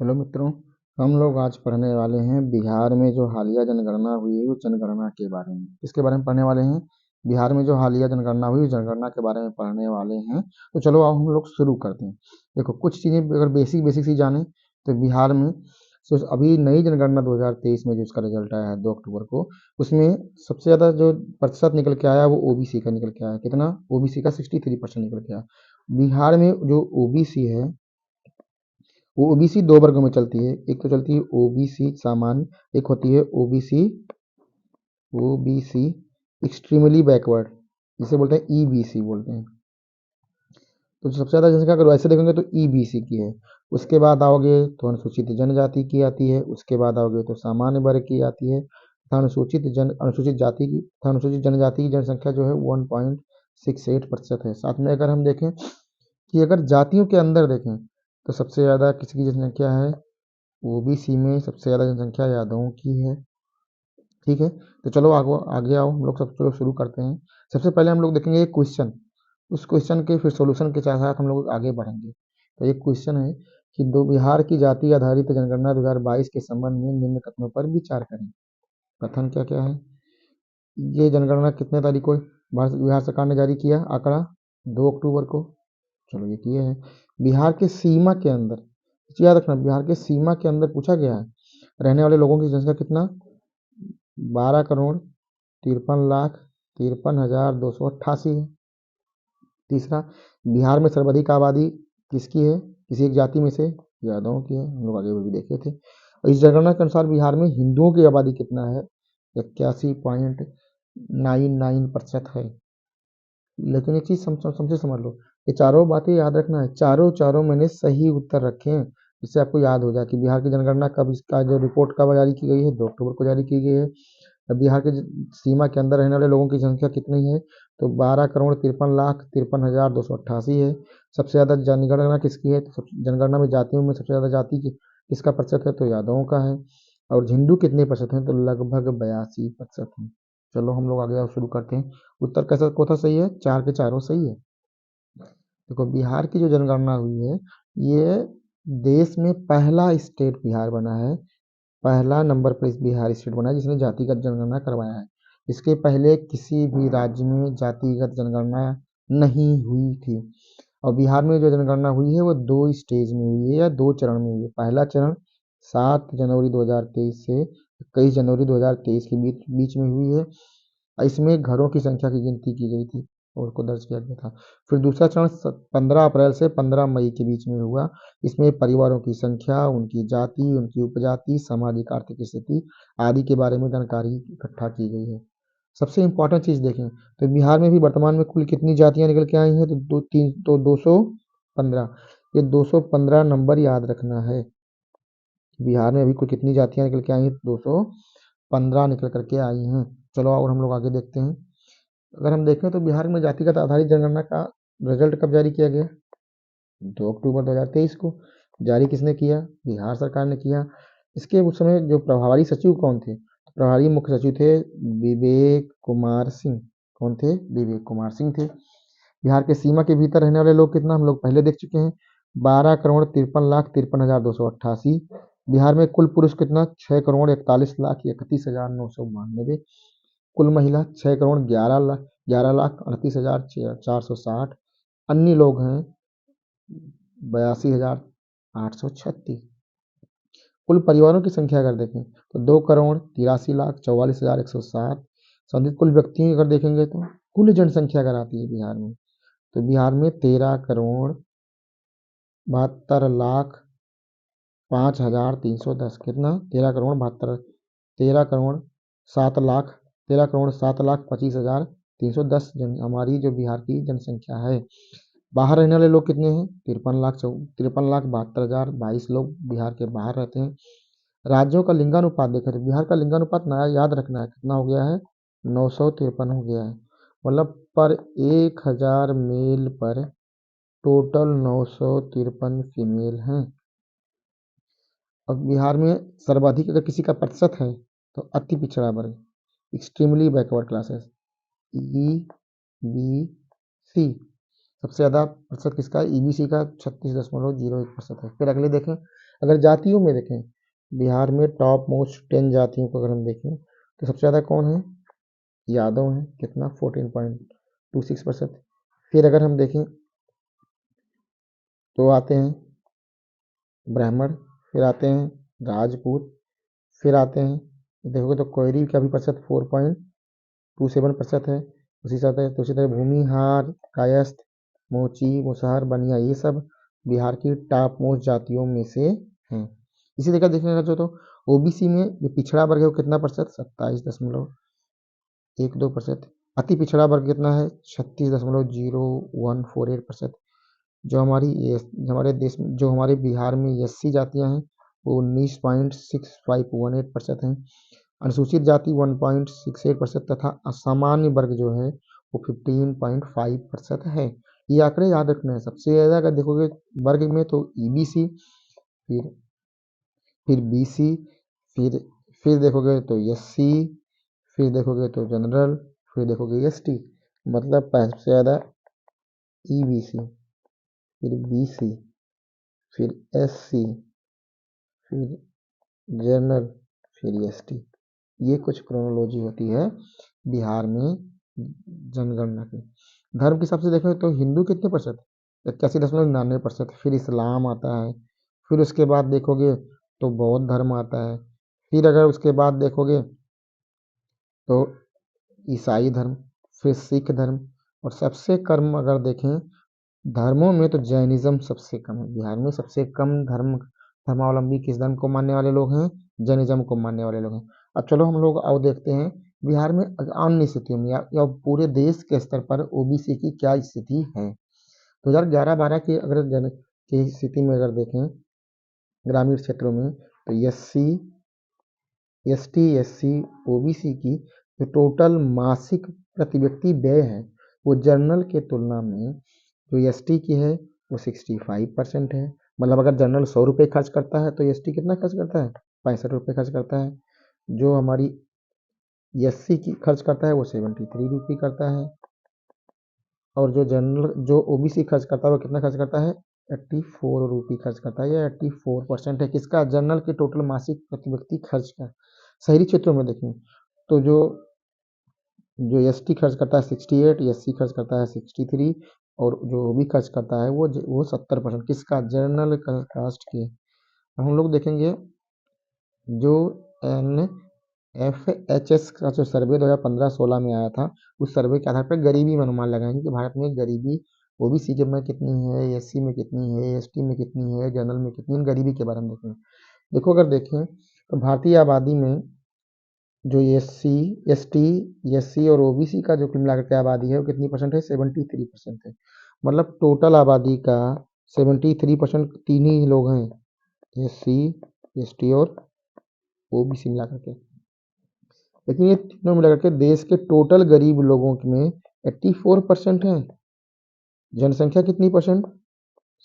Hello मित्रों, हम लोग आज पढ़ने वाले हैं बिहार में जो हालिया जनगणना हुई है, वो जनगणना के बारे में। इसके बारे में पढ़ने वाले हैं। बिहार में जो हालिया जनगणना हुई, जनगणना के बारे में पढ़ने वाले हैं। तो चलो अब हम लोग शुरू करते हैं। देखो, कुछ चीज़ें अगर बेसिक बेसिक सी जाने तो बिहार में अभी नई जनगणना 2023 में जो इसका रिजल्ट आया है 2 अक्टूबर को, उसमें सबसे ज़्यादा जो प्रतिशत निकल के आया वो ओबीसी का निकल के आया। कितना? ओबीसी का 63% निकल के आया। बिहार में जो ओबीसी है वो ओबीसी दो वर्गों में चलती है। एक तो चलती है ओबीसी सामान्य, एक होती है ओबीसी एक्सट्रीमली बैकवर्ड, जिसे बोलते हैं ईबीसी बोलते हैं। तो सबसे ज़्यादा जनसंख्या अगर वैसे देखेंगे तो ईबीसी की है। उसके बाद आओगे तो अनुसूचित जनजाति की आती है। उसके बाद आओगे तो सामान्य वर्ग की आती है तथा अनुसूचित जाति की तथा अनुसूचित जनजाति की जनसंख्या जो है 1.68% है। साथ में अगर हम देखें कि अगर जातियों के अंदर देखें तो सबसे ज़्यादा किसकी जनसंख्या है? ओबीसी में सबसे ज़्यादा जनसंख्या यादवों की है। ठीक है, तो चलो आगे आगे आओ, हम लोग सब चलो शुरू करते हैं। सबसे पहले हम लोग देखेंगे एक क्वेश्चन, उस क्वेश्चन के फिर सॉल्यूशन के साथ हम लोग आगे बढ़ेंगे। तो एक क्वेश्चन है कि दो बिहार की जाति आधारित जनगणना 2022 के संबंध में निम्न कथनों पर विचार करें। कथन क्या क्या है? ये जनगणना कितने तारीख को बिहार सरकार ने जारी किया आंकड़ा? 2 अक्टूबर को। चलो ये किए हैं। बिहार के सीमा के अंदर, याद रखना, बिहार के सीमा के अंदर पूछा गया है रहने वाले लोगों की जनसंख्या कितना? 12,53,53,288 है। तीसरा, बिहार में सर्वाधिक आबादी किसकी है? किसी एक जाति में से? यादवों की है। हम लोग आगे भी देखे थे। और इस जनगणना के अनुसार बिहार में हिंदुओं की आबादी कितना है? 81.99% है। लेकिन एक चीज समझे समझ लो, ये चारों बातें याद रखना है। चारों चारों मैंने सही उत्तर रखे हैं, जिससे आपको याद हो जाए कि बिहार की जनगणना कब, इसका जो रिपोर्ट कब जारी की गई है? 2 अक्टूबर को जारी की गई है। बिहार के सीमा के अंदर रहने वाले लोगों की संख्या कितनी है? तो 12,53,53,288 है। सबसे ज्यादा जनगणना किसकी है? तो जनगणना में जातियों में सबसे ज्यादा जाति किसका प्रतिशत है? तो यादवों का है। और हिंदू कितने प्रतिशत हैं? तो लगभग 82% है। चलो हम लोग आगे शुरू करते हैं। उत्तर कैसा कौन सा सही है? चार के चारों सही है। देखो, बिहार की जो जनगणना हुई है, ये देश में पहला स्टेट बिहार बना है। पहला नंबर पर इस बिहार स्टेट बना है जिसने जातिगत जनगणना करवाया है। इसके पहले किसी भी राज्य में जातिगत जनगणना नहीं हुई थी। और बिहार में जो जनगणना हुई है वो 2 स्टेज में हुई है या 2 चरण में हुई है। पहला चरण 7 जनवरी 2023 से 21 जनवरी 2023 के बीच बीच में हुई है। इसमें घरों की संख्या की गिनती की गई थी और उसको दर्ज किया गया था। फिर दूसरा चरण 15 अप्रैल से 15 मई के बीच में हुआ। इसमें परिवारों की संख्या, उनकी जाति, उनकी उपजाति, सामाजिक आर्थिक स्थिति आदि के बारे में जानकारी इकट्ठा की गई है। सबसे इम्पोर्टेंट चीज़ देखें तो बिहार में भी वर्तमान में कुल कितनी जातियां निकल के आई हैं? तो 215। ये 215 नंबर याद रखना है। बिहार में अभी कुल कितनी जातियां निकल के आई हैं? 215 निकल करके आई हैं। चलो और हम लोग आगे देखते हैं। अगर हम देखें तो बिहार में जातिगत आधारित जनगणना का रिजल्ट कब जारी किया गया? 2 अक्टूबर 2023 को। जारी किसने किया? बिहार सरकार ने किया। इसके उस समय जो प्रभारी सचिव कौन थे? तो प्रभारी मुख्य सचिव थे विवेक कुमार सिंह। कौन थे? विवेक कुमार सिंह थे। बिहार के सीमा के भीतर रहने वाले लोग कितना, हम लोग पहले देख चुके हैं, 12,53,53,288। बिहार में कुल पुरुष कितना? 6,41,31,992। कुल महिला 6,11,38,460। अन्य लोग हैं 82,836। कुल परिवारों की संख्या अगर देखें तो 2,83,44,107। संबंधित कुल व्यक्ति अगर देखेंगे तो कुल जनसंख्या अगर आती है बिहार में, तो बिहार में 13,72,05,310। कितना? 13,7,25,310 हमारी जो बिहार की जनसंख्या है। बाहर रहने वाले लोग कितने हैं? 53,72,22 लोग बिहार के बाहर रहते हैं। राज्यों का लिंगानुपात देखें तो बिहार का लिंगानुपात नया याद रखना है, कितना हो गया है? 953 हो गया है। मतलब पर 1,000 मेल पर टोटल 953 फीमेल हैं। अब बिहार में सर्वाधिक अगर किसी का प्रतिशत है तो अति पिछड़ा वर्ग, extremely backward classes, E B C. सबसे ज़्यादा प्रतिशत किसका है? ईबीसी का 36.01% है। फिर अगले देखें, अगर जातियों में देखें, बिहार में टॉप मोस्ट 10 जातियों को अगर हम देखें तो सबसे ज़्यादा कौन है? यादव है, कितना? 14.26%। फिर अगर हम देखें तो आते हैं ब्राह्मण, फिर आते हैं राजपूत, फिर आते हैं, देखोगे तो कोयरी का भी प्रतिशत 4.27% है। उसी तरह भूमिहार, कायस्थ, मोची, मुसहर, बनिया, ये सब बिहार की टॉप मोस्ट जातियों में से हैं। इसी तरह देखने का तो ओबीसी में जो पिछड़ा वर्ग है वो कितना प्रतिशत? 27.12%। अति पिछड़ा वर्ग कितना है? 36.0148%। जो हमारे देश में, जो हमारे बिहार में एससी जातियां हैं वो 19.6518% हैं। अनुसूचित जाति 1.68% तथा असामान्य वर्ग जो है वो 15.5% है। ये आंकड़े याद रखने हैं। सबसे ज़्यादा अगर देखोगे वर्ग में तो ईबीसी, फिर बीसी, फिर फिर देखोगे तो एससी, फिर देखोगे तो जनरल, फिर देखोगे एसटी। मतलब सबसे ज़्यादा ईबीसी, फिर बीसी, फिर एससी, फिर जनरल, फिर एसटी। ये कुछ क्रोनोलॉजी होती है बिहार में जनगणना की। धर्म के हिसाब से देखें तो हिंदू कितने प्रतिशत? 81.99%। फिर इस्लाम आता है, फिर उसके बाद देखोगे तो बौद्ध धर्म आता है, फिर अगर उसके बाद देखोगे तो ईसाई धर्म, फिर सिख धर्म, और सबसे कम अगर देखें धर्मों में तो जैनिज्म सबसे कम है। बिहार में सबसे कम धर्मावलंबी किस धर्म को मानने वाले लोग हैं? जैनिज्म को मानने वाले लोग हैं। अब चलो हम लोग आओ देखते हैं बिहार में अन्य स्थितियों में या पूरे देश के स्तर पर ओबीसी की क्या स्थिति है। 2011-12 की अगर की स्थिति में अगर देखें ग्रामीण क्षेत्रों में तो एससी, एसटी, एससी, ओबीसी की जो टोटल मासिक प्रति व्यक्ति व्यय है वो जनरल के तुलना में जो एसटी की है वो 65% है। मतलब अगर जनरल 100 रुपये खर्च करता है तो एसटी कितना खर्च करता है? 65 रुपये खर्च करता है। जो हमारी एससी की खर्च करता है वो 73 रुपये करता है। और जो ओबीसी खर्च करता है वो कितना खर्च करता है? 84 रुपये खर्च करता है। या 84% है किसका? जनरल के टोटल मासिक प्रति व्यक्ति खर्च का। शहरी क्षेत्रों में देखें तो जो जो एसटी खर्च करता है 68, एससी खर्च करता है 63, और जो ओबी खर्च करता है वो 70%। किसका? जनरल कास्ट के। हम लोग देखेंगे जो एन एफ एच एस का जो सर्वे 2015-16 में आया था उस सर्वे के आधार पर गरीबी में अनुमान लगाएंगे कि भारत में गरीबी ओबीसी के में कितनी है, एससी में कितनी है, एसटी में कितनी है, जनरल में कितनी है। गरीबी के बारे में देखेंगे। देखो अगर देखें तो भारतीय आबादी में जो एससी, एसटी, एससी और ओबीसी का जो कुल मिलाकर के आबादी है वो कितनी परसेंट है? 73% है। मतलब टोटल आबादी का 73% तीन ही लोग हैं, एससी, एसटी और ओबीसी मिलाकर के। लेकिन ये तीनों मिलाकर के देश के टोटल गरीब लोगों में 84% है। जनसंख्या कितनी परसेंट?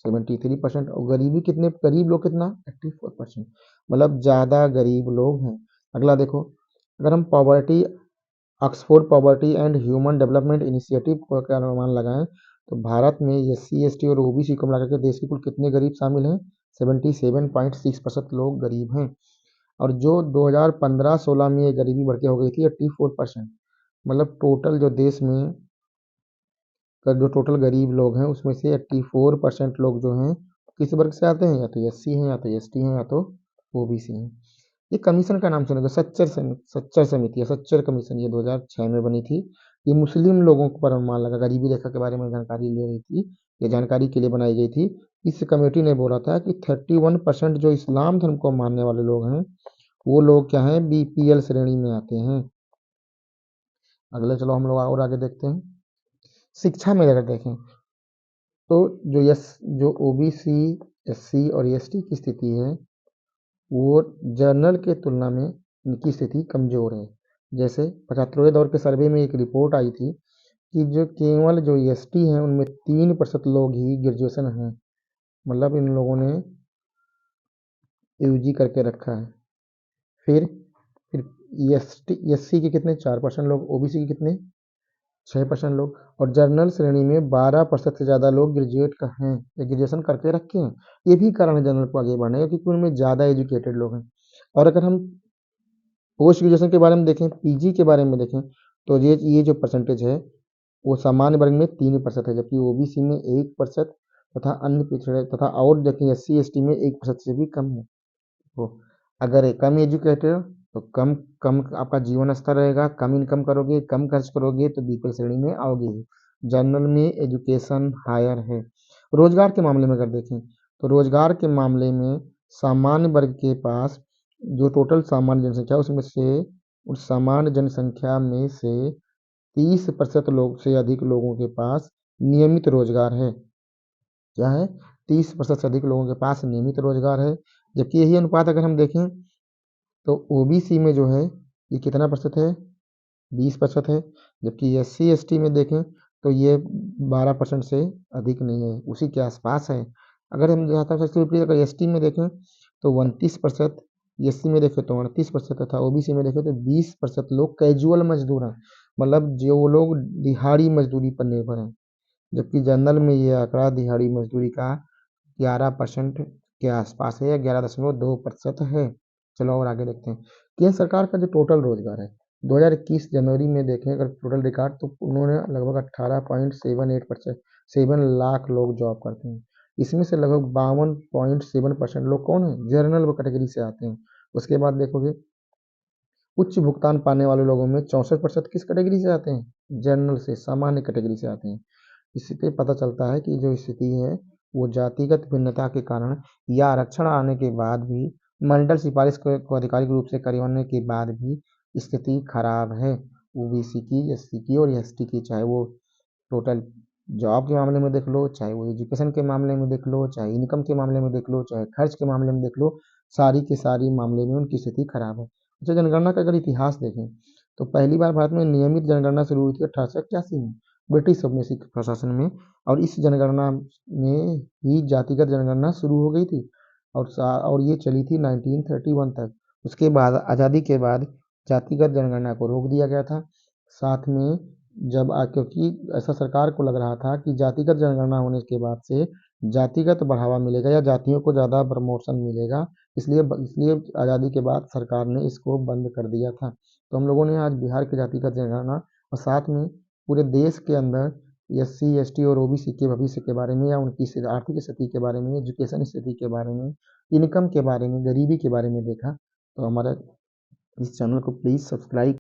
73%। और गरीबी कितने, गरीब लोग कितना? 84%। मतलब ज़्यादा गरीब लोग हैं। अगला देखो, अगर हम poverty, Oxford poverty and human development initiative का अनुमान लगाएं तो भारत में एससी, एसटी और ओबीसी को मिलाकर के देश के कुल कितने गरीब शामिल हैं? 77.6% लोग गरीब हैं। और जो 2015-16 में ये गरीबी बढ़ के हो गई थी 84%। मतलब टोटल जो देश में जो टोटल गरीब लोग हैं उसमें से 84% लोग जो हैं किस वर्ग से आते हैं? या तो एससी हैं, या तो एसटी हैं, या तो ओबीसी हैं। ये कमीशन का नाम सुनेगा, सच्चर समिति है, सच्चर कमीशन। ये 2006 में बनी थी। ये मुस्लिम लोगों पर अनुमान लगा, गरीबी रेखा के बारे में जानकारी ले रही थी। ये जानकारी के लिए बनाई गई थी। इस कमेटी ने बोला था कि 31% जो इस्लाम धर्म को मानने वाले लोग हैं वो लोग क्या हैं? बीपीएल श्रेणी में आते हैं। अगले चलो हम लोग और आगे देखते हैं। शिक्षा में अगर देखें तो जो ओबीसी, एससी और एसटी की स्थिति है वो जनरल के तुलना में इनकी स्थिति कमजोर है। जैसे 75वें दौर के सर्वे में एक रिपोर्ट आई थी कि जो केवल जो एसटी हैं उनमें 3% लोग ही ग्रेजुएशन हैं। मतलब इन लोगों ने यूजी करके रखा है। फिर एससी के कितने? 4% लोग। ओबीसी के कितने? 6% लोग, और जनरल श्रेणी में 12% से ज़्यादा लोग ग्रेजुएट का हैं या ग्रेजुएशन करके रखे हैं। ये भी कारण है जनरल को आगे बढ़ने का, क्योंकि उनमें ज़्यादा एजुकेटेड लोग हैं। और अगर हम पोस्ट ग्रेजुएशन के बारे में देखें, पीजी के बारे में देखें, तो ये जो परसेंटेज है वो सामान्य वर्ग में 3% है, जबकि ओबीसी में 1% तथा अन्य पिछड़े तथा और देखें एससी एसटी में 1% से भी कम है। तो अगर कम एजुकेटेड हो तो कम कम आपका जीवन स्तर रहेगा, कम इनकम करोगे, कम खर्च करोगे तो बीपीएल श्रेणी में आओगे ही। जनरल में एजुकेशन हायर है। रोजगार के मामले में अगर देखें तो रोजगार के मामले में सामान्य वर्ग के पास जो टोटल सामान्य जनसंख्या उसमें से उस सामान्य जनसंख्या में से 30% लोग से अधिक लोगों के पास नियमित रोजगार है। क्या है? 30% से अधिक लोगों के पास नियमित रोजगार है। जबकि यही अनुपात अगर हम देखें तो ओबीसी में जो है ये कितना प्रतिशत है? 20% है। जबकि एससी एसटी में देखें तो ये 12% से अधिक नहीं है, उसी के आसपास है। अगर हम जहाँ तक इसके विपरीत अगर एसटी में देखें तो 29%, एससी में देखें तो 38% तथा ओबीसी में देखें तो 20% लोग कैजुअल मजदूर हैं, मतलब जो लोग दिहाड़ी मजदूरी पर निर्भर हैं। जबकि जनरल में ये आंकड़ा दिहाड़ी मजदूरी का 11% के आसपास है या 11.2% है। चलो और आगे देखते हैं। केंद्र सरकार का जो टोटल रोजगार है 2021 जनवरी में देखें अगर टोटल रिकॉर्ड तो उन्होंने लगभग 18.78% 7 लाख लोग जॉब करते हैं। इसमें से लगभग 52.7% लोग कौन है? जनरल कैटेगरी से आते हैं। उसके बाद देखोगे उच्च भुगतान पाने वाले लोगों में 64% किस कैटेगरी से आते हैं? जनरल से, सामान्य कैटेगरी से आते हैं। इससे पता चलता है कि जो स्थिति है वो जातिगत भिन्नता के कारण या आरक्षण आने के बाद भी मंडल सिफारिश को आधिकारिक रूप से करवाने के बाद भी स्थिति खराब है ओबीसी की, एससी की और एसटी की, चाहे वो टोटल जॉब के मामले में देख लो, चाहे वो एजुकेशन के मामले में देख लो, चाहे इनकम के मामले में देख लो, चाहे खर्च के मामले में देख लो, सारी के सारी मामले में उनकी स्थिति खराब है। अच्छा, जनगणना का अगर इतिहास देखें तो पहली बार भारत में नियमित जनगणना शुरू हुई थी 1881 में ब्रिटिश औपनिवेशिक प्रशासन में, और इस जनगणना में ही जातिगत जनगणना शुरू हो गई थी और ये चली थी 1931 तक। उसके बाद आज़ादी के बाद जातिगत जनगणना को रोक दिया गया था। साथ में क्योंकि ऐसा सरकार को लग रहा था कि जातिगत जनगणना होने के बाद से जातिगत बढ़ावा मिलेगा या जातियों को ज़्यादा प्रमोशन मिलेगा, इसलिए आज़ादी के बाद सरकार ने इसको बंद कर दिया था। तो हम लोगों ने आज बिहार की जातिगत जनगणना और साथ में पूरे देश के अंदर एससी एसटी और ओबीसी के भविष्य के बारे में या उनकी आर्थिक स्थिति के बारे में, एजुकेशन स्थिति के बारे में, इनकम के बारे में, गरीबी के बारे में देखा। तो हमारा इस चैनल को प्लीज़ सब्सक्राइब